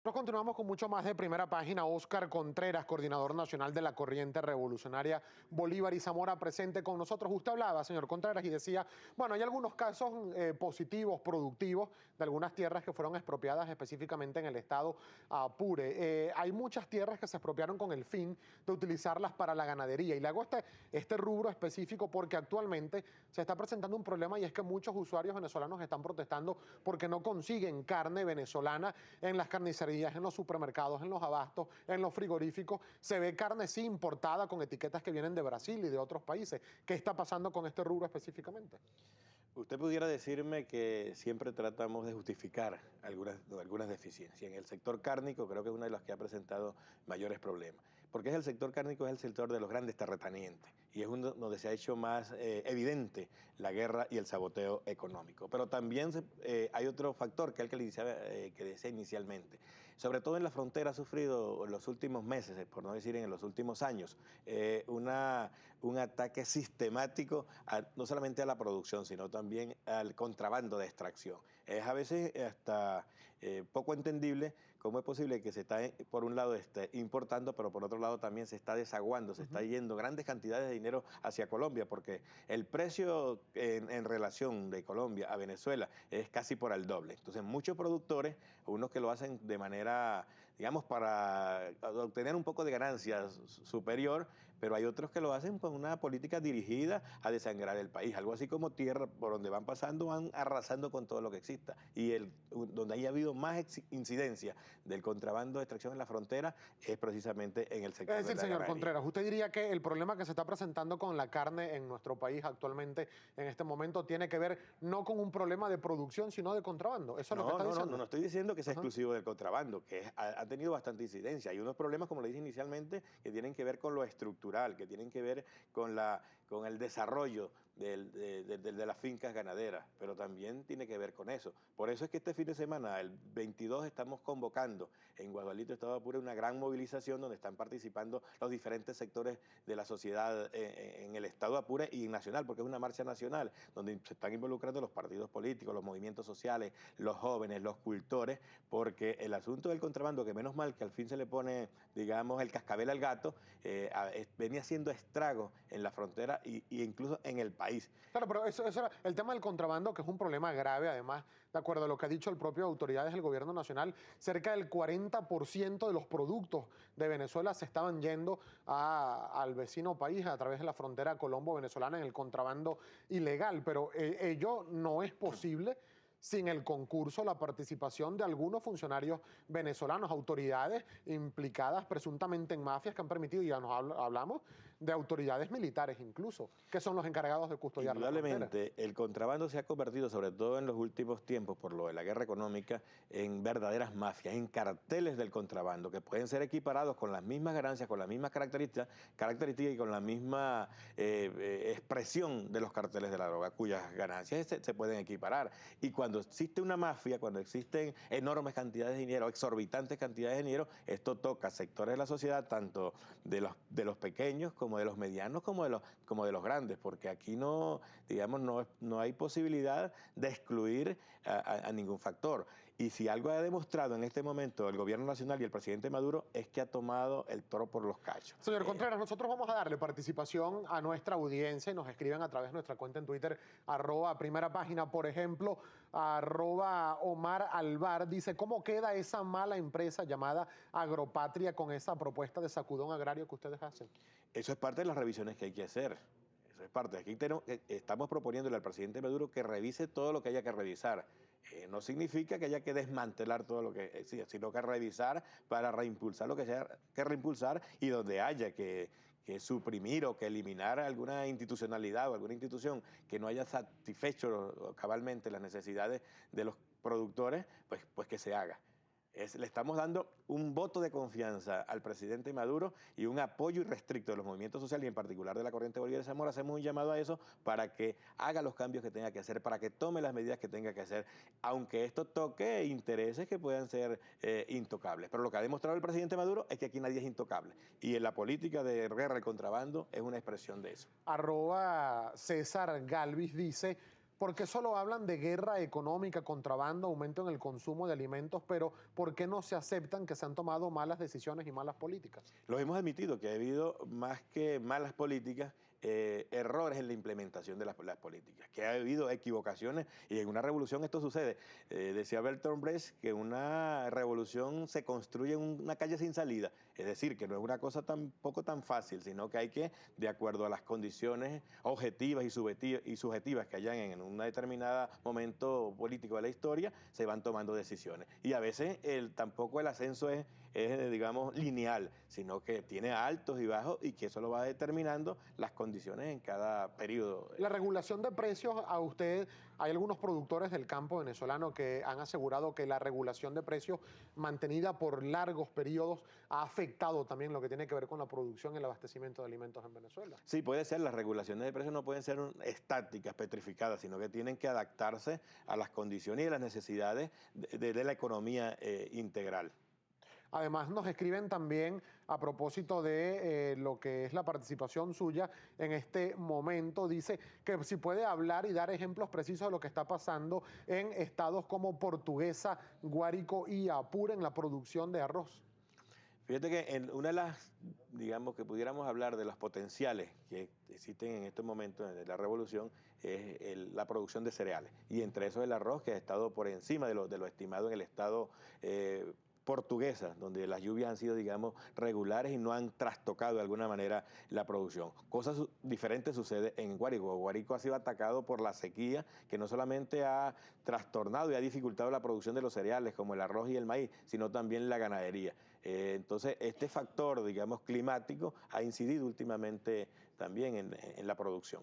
Nosotros continuamos con mucho más de Primera Página. Óscar Contreras, coordinador nacional de la Corriente Revolucionaria Bolívar y Zamora, presente con nosotros. Usted hablaba, señor Contreras, y decía, bueno, hay algunos casos positivos, productivos, de algunas tierras que fueron expropiadas específicamente en el estado Apure. Hay muchas tierras que se expropiaron con el fin de utilizarlas para la ganadería. Y le hago este rubro específico porque actualmente se está presentando un problema, y es que muchos usuarios venezolanos están protestando porque no consiguen carne venezolana en las carnicerías, en los supermercados, en los abastos, en los frigoríficos. Se ve carne sí importada con etiquetas que vienen de Brasil y de otros países. ¿Qué está pasando con este rubro específicamente? Usted pudiera decirme que siempre tratamos de justificar algunas deficiencias. En el sector cárnico creo que es una de las que ha presentado mayores problemas, porque el sector cárnico es el sector de los grandes terratenientes y es uno donde se ha hecho más evidente la guerra y el saboteo económico. Pero también hay otro factor que es el que decía inicialmente. Sobre todo en la frontera ha sufrido en los últimos meses, por no decir en los últimos años, un ataque sistemático no solamente a la producción, sino también al contrabando de extracción. Es a veces hasta poco entendible cómo es posible que se está, por un lado, importando, pero por otro lado también se está desaguando, se está yendo grandes cantidades de dinero hacia Colombia, porque el precio en relación de Colombia a Venezuela es casi por el doble. Entonces, muchos productores, unos que lo hacen de manera, digamos, para obtener un poco de ganancia superior, pero hay otros que lo hacen con una política dirigida a desangrar el país, algo así como tierra por donde van pasando, van arrasando con todo lo que exista. Y donde haya habido más incidencia del contrabando de extracción en la frontera es precisamente en el sector Es de decir, la señor ganadería. Contreras, ¿usted diría que el problema que se está presentando con la carne en nuestro país actualmente, en este momento, tiene que ver no con un problema de producción, sino de contrabando? ¿Eso es lo que No, está no, no, no, diciendo? no estoy diciendo que sea Ajá. exclusivo del contrabando, que ha tenido bastante incidencia. Hay unos problemas, como le dije inicialmente, que tienen que ver con lo estructural, que tienen que ver con el desarrollo de las fincas ganaderas, pero también tiene que ver con eso. Por eso es que este fin de semana, el 22, estamos convocando en Guadualito, Estado Apure, una gran movilización donde están participando los diferentes sectores de la sociedad en el Estado Apure y nacional, porque es una marcha nacional, donde se están involucrando los partidos políticos, los movimientos sociales, los jóvenes, los cultores, porque el asunto del contrabando, que menos mal que al fin se le pone, digamos, el cascabel al gato, venía haciendo estragos en la frontera y incluso en el país. Claro, pero eso era el tema del contrabando, que es un problema grave, además, de acuerdo a lo que ha dicho el propio autoridades del gobierno nacional, cerca del 40% de los productos de Venezuela se estaban yendo al vecino país a través de la frontera colombo-venezolana en el contrabando ilegal, pero ello no es posible sin el concurso, la participación de algunos funcionarios venezolanos, autoridades implicadas presuntamente en mafias que han permitido, y ya nos hablamos de autoridades militares incluso, que son los encargados de custodiar la frontera. Indudablemente, el contrabando se ha convertido, sobre todo en los últimos tiempos, por lo de la guerra económica, en verdaderas mafias, en carteles del contrabando, que pueden ser equiparados con las mismas ganancias, con las mismas características y con la misma expresión de los carteles de la droga, cuyas ganancias se pueden equiparar. Y cuando existe una mafia, cuando existen enormes cantidades de dinero, exorbitantes cantidades de dinero, esto toca sectores de la sociedad, tanto de los pequeños como de los medianos, como de los grandes, porque aquí no, digamos, no hay posibilidad de excluir a ningún factor. Y si algo ha demostrado en este momento el gobierno nacional y el presidente Maduro es que ha tomado el toro por los cachos. Señor Contreras, nosotros vamos a darle participación a nuestra audiencia. Nos escriben a través de nuestra cuenta en Twitter, @Primera Página, por ejemplo, @Omar Alvar. Dice, ¿cómo queda esa mala empresa llamada Agropatria con esa propuesta de sacudón agrario que ustedes hacen? Eso es parte de las revisiones que hay que hacer. Eso es parte. Aquí estamos proponiéndole al presidente Maduro que revise todo lo que haya que revisar. No significa que haya que desmantelar todo lo que existe, sino que revisar para reimpulsar lo que sea que reimpulsar, y donde haya que suprimir o que eliminar alguna institucionalidad o alguna institución que no haya satisfecho cabalmente las necesidades de los productores, pues que se haga. Le estamos dando un voto de confianza al presidente Maduro y un apoyo irrestricto de los movimientos sociales, y en particular de la Corriente Bolívar y Zamora. Hacemos un llamado a eso para que haga los cambios que tenga que hacer, para que tome las medidas que tenga que hacer, aunque esto toque intereses que puedan ser intocables. Pero lo que ha demostrado el presidente Maduro es que aquí nadie es intocable, y en la política de guerra y contrabando es una expresión de eso. César Galvis dice, ¿Por qué solo hablan de guerra económica, contrabando, aumento en el consumo de alimentos, pero por qué no se aceptan que se han tomado malas decisiones y malas políticas? Lo hemos admitido, que ha habido más que malas políticas, errores en la implementación de las políticas, que ha habido equivocaciones y en una revolución esto sucede. Decía Bertolt Brecht que una revolución se construye en una calle sin salida, es decir, que no es una cosa tampoco tan fácil, sino que hay que, de acuerdo a las condiciones objetivas y subjetivas que hayan en un determinado momento político de la historia, se van tomando decisiones. Y a veces tampoco el ascenso es, digamos, lineal, sino que tiene altos y bajos y que eso lo va determinando las condiciones en cada periodo. La regulación de precios, a usted, hay algunos productores del campo venezolano que han asegurado que la regulación de precios mantenida por largos periodos ha afectado también lo que tiene que ver con la producción y el abastecimiento de alimentos en Venezuela. Sí, puede ser, las regulaciones de precios no pueden ser estáticas, petrificadas, sino que tienen que adaptarse a las condiciones y a las necesidades de la economía integral. Además, nos escriben también a propósito de lo que es la participación suya en este momento. Dice que si puede hablar y dar ejemplos precisos de lo que está pasando en estados como Portuguesa, Guárico y Apure en la producción de arroz. Fíjate que en una de las, digamos, que pudiéramos hablar de los potenciales que existen en estos momentos de la revolución es la producción de cereales. Y entre eso el arroz, que ha estado por encima de lo estimado en el estado Portuguesa, donde las lluvias han sido, digamos, regulares y no han trastocado de alguna manera la producción. Cosas diferentes suceden en Guárico. Guárico ha sido atacado por la sequía, que no solamente ha trastornado y ha dificultado la producción de los cereales, como el arroz y el maíz, sino también la ganadería. Entonces, este factor, digamos, climático ha incidido últimamente también en la producción.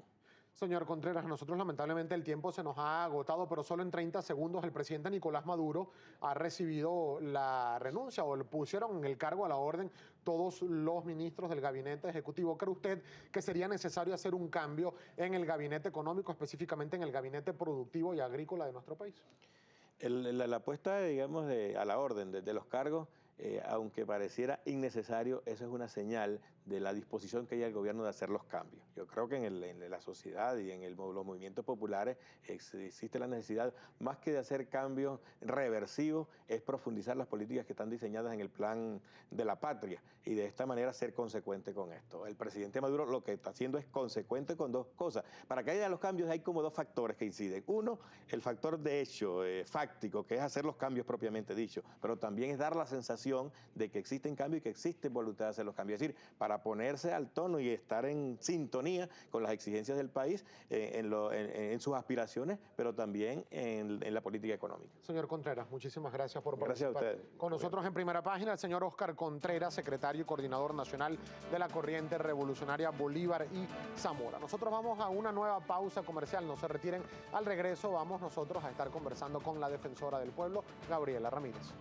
Señor Contreras, nosotros lamentablemente el tiempo se nos ha agotado, pero solo en 30 segundos el presidente Nicolás Maduro ha recibido la renuncia o le pusieron en el cargo a la orden todos los ministros del gabinete ejecutivo. ¿Cree usted que sería necesario hacer un cambio en el gabinete económico, específicamente en el gabinete productivo y agrícola de nuestro país? La apuesta, digamos, a la orden de los cargos, aunque pareciera innecesario, eso es una señal de la disposición que hay al gobierno de hacer los cambios. Yo creo que en la sociedad y en los movimientos populares existe la necesidad, más que de hacer cambios reversivos, es profundizar las políticas que están diseñadas en el plan de la patria y de esta manera ser consecuente con esto. El presidente Maduro lo que está haciendo es consecuente con dos cosas. Para que haya los cambios hay como dos factores que inciden. Uno, el factor de hecho, fáctico, que es hacer los cambios propiamente dicho, pero también es dar la sensación de que existen cambios y que existe voluntad de hacer los cambios. Es decir, para ponerse al tono y estar en sintonía con las exigencias del país, en sus aspiraciones, pero también en la política económica. Señor Contreras, muchísimas gracias por participar. Gracias a ustedes. Con nosotros en Primera Página, el señor Óscar Contreras, secretario y coordinador nacional de la Corriente Revolucionaria Bolívar y Zamora. Nosotros vamos a una nueva pausa comercial, no se retiren. Al regreso vamos nosotros a estar conversando con la defensora del pueblo, Gabriela Ramírez.